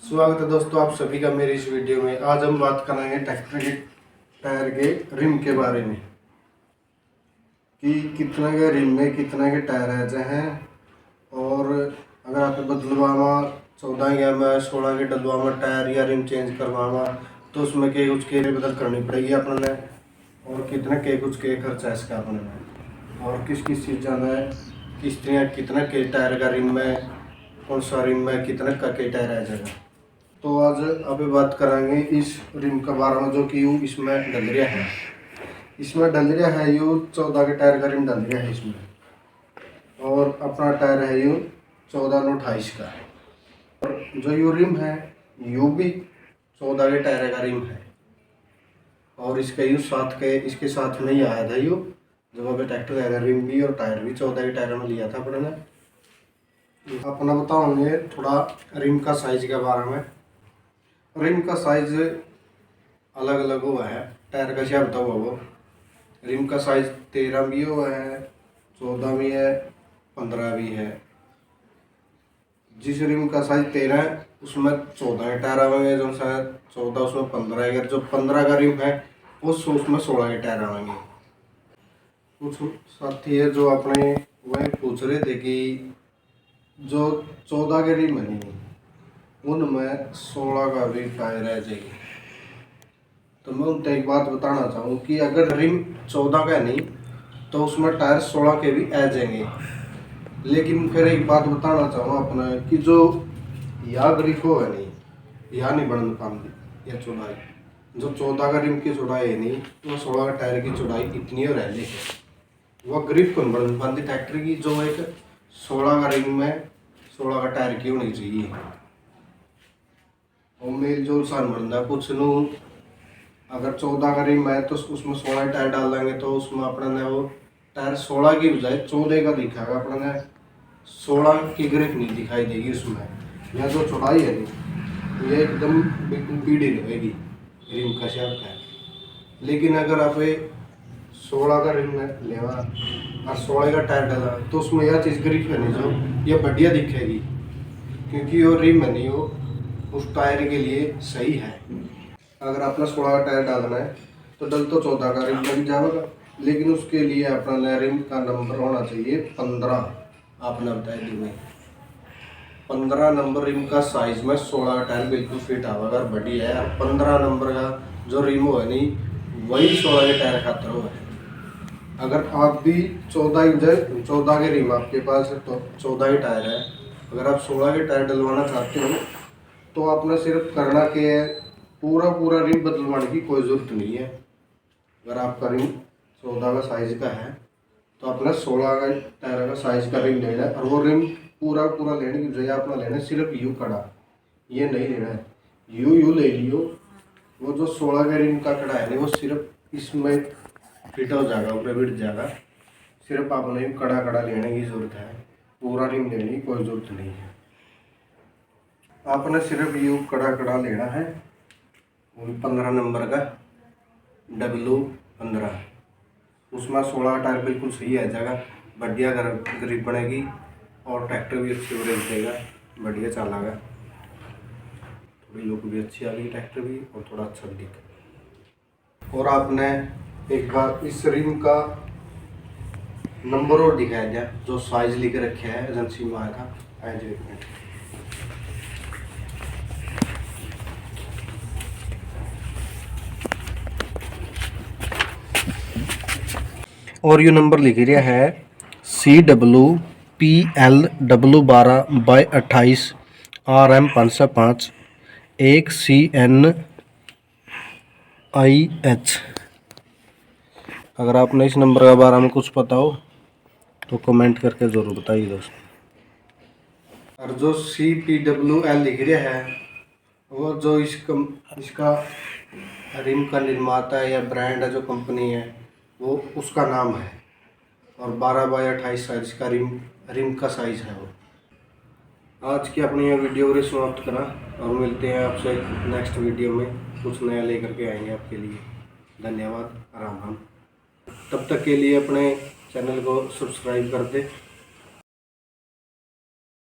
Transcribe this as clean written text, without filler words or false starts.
स्वागत है दोस्तों आप सभी का मेरी इस वीडियो में। आज हम बात करेंगे ट्रैक्टर के टायर के रिम के बारे में कि कितने के रिम में कितने के टायर ऐसे हैं, और अगर आप बदलवामा 14 के में 16 के डलवामा टायर या रिम चेंज करवामा तो उसमें के कुछ के बदल करनी पड़ेगी अपने, और कितने के कुछ के खर्चा है इसका अपने में, और किस किस चीज़ जाना है, किस तरह कितने के टायर का रिम में, कौन सा रिम में कितने का के टायर आ जाएगा। तो आज अभी बात करेंगे इस रिम का बारे में, जो कि यूँ इसमें डलरिया है। इसमें डलरिया है यूँ 14 के टायर का रिम डलरिया है इसमें, और अपना टायर है यूँ 14/28 का। और जो यूँ रिम है यूँ भी 14 के टायर का रिम है, और इसके यूँ साथ के इसके साथ में ही आया था यूँ, जब अभी ट्रैक्टर आया रिम भी और टायर भी 14 के टायर में लिया था अपने ने। अपना बताओगे थोड़ा रिम का साइज के बारे में। रिम का साइज अलग अलग हुआ है, टायर का क्या बताओ वो। रिम का साइज 13 भी हुआ है, 14 भी है, 15 भी है। जिस रिम का साइज 13 है उसमें 14 के टायर आएंगे, जो शायद 14 उसमें 15 है। जो 15 का रिम है उसमें 16 के टायर आएंगे। कुछ साथी है जो अपने वह पूछ रहे थे कि जो 14 के रिम है नहीं उनमें 16 का भी टायर रह जाएगी। तो मैं उनसे एक बात बताना चाहूँ कि अगर रिम 14 का नहीं तो उसमें टायर 16 के भी आ जाएंगे। लेकिन फिर एक बात बताना चाहूँ अपना कि जो यह ग्रिफो है नहीं, यह नहीं बढ़ पाती यह चौड़ाई, जो 14 का रिम की चौड़ाई है नहीं वो 16 का टायर की चौड़ाई इतनी हो रही है, वह ग्रिप को नहीं बढ़ पाती ट्रैक्टर की, जो एक 16 का रिम में 16 का टायर की होनी चाहिए। और मेल जोल सान बनता कुछ नू, अगर 14 का रिम है तो उसमें 16 टायर डाल देंगे तो उसमें अपने ने वो टायर 16 की बजाय 14 का दिखाएगा, अपने ने 16 की ग्रिप नहीं दिखाई देगी उसमें। यह जो चौड़ाई है नहीं यह एकदम बिल्कुल पीढ़ी रहेगी रिम का शेप है। लेकिन अगर आप 16 का रिम में लेवा और 16 का टायर डाला तो उसमें यह चीज़ ग्रिप है नहीं जो यह बढ़िया दिखेगी, क्योंकि वो रिम है नहीं वो उस टायर के लिए सही है। अगर आपने 16 का टायर डालना है तो डल तो 14 का रिम लग जाएगा, लेकिन उसके लिए अपना रिम का नंबर होना चाहिए 15। आपने बताया दी में 15 नंबर रिम का साइज में 16 का टायर बिल्कुल फिट आएगा। अगर बड़ी है और 15 नंबर का जो रिम हो नहीं वही 16 के टायर खातर हो है। अगर आप भी 14 के रिम आपके पास है तो 14 के टायर है, अगर आप 16 के टायर डलवाना चाहते हो तो आपने सिर्फ करना क्या है, पूरा रिम बदलवाने की कोई ज़रूरत नहीं है। अगर आपका रिम 14 का साइज का है तो अपना 16 का टायर का साइज का रिम लेना है, और वो रिम पूरा लेने की बजाय अपना लेना है सिर्फ यू कड़ा, ये नहीं लेना है यू ले लियो। वो जो 16 का रिम का कड़ा है वो सिर्फ इसमें फिट हो जाएगा, ऊपर बिट जाएगा। सिर्फ आपने कड़ा लेने की ज़रूरत है, पूरा रिम लेने की कोई ज़रूरत नहीं है। आपने सिर्फ यू कड़ा लेना है, 15 नंबर का W15, उसमें 16 टायर बिल्कुल सही आ जाएगा, बढ़िया ग्रिप बनेगी और ट्रैक्टर भी अच्छी ब्रेक देगा, बढ़िया चलेगा, थोड़ी लुक भी अच्छी आ गई ट्रैक्टर भी और थोड़ा अच्छा भी दिखेगा। और आपने एक बार इस रिम का नंबर और दिखाया गया जो साइज लिख रखे है एजेंसी में आया था एज रिकमेंड। और ये नंबर लिख रहा है CWPLW12/28 RM505 1CNIH। अगर आपने इस नंबर के बारे में कुछ पता हो तो कमेंट करके ज़रूर बताइए दोस्तों। और जो CPWL लिख रहा है वो जो इसका रिम का निर्माता है या ब्रांड है, जो कंपनी है वो उसका नाम है, और 12/28 साइज का रिम का साइज है वो। आज की अपनी यह वीडियो को समाप्त करा, और मिलते हैं आपसे नेक्स्ट वीडियो में, कुछ नया लेकर के आएंगे आपके लिए। धन्यवाद, राम राम। तब तक के लिए अपने चैनल को सब्सक्राइब कर दे।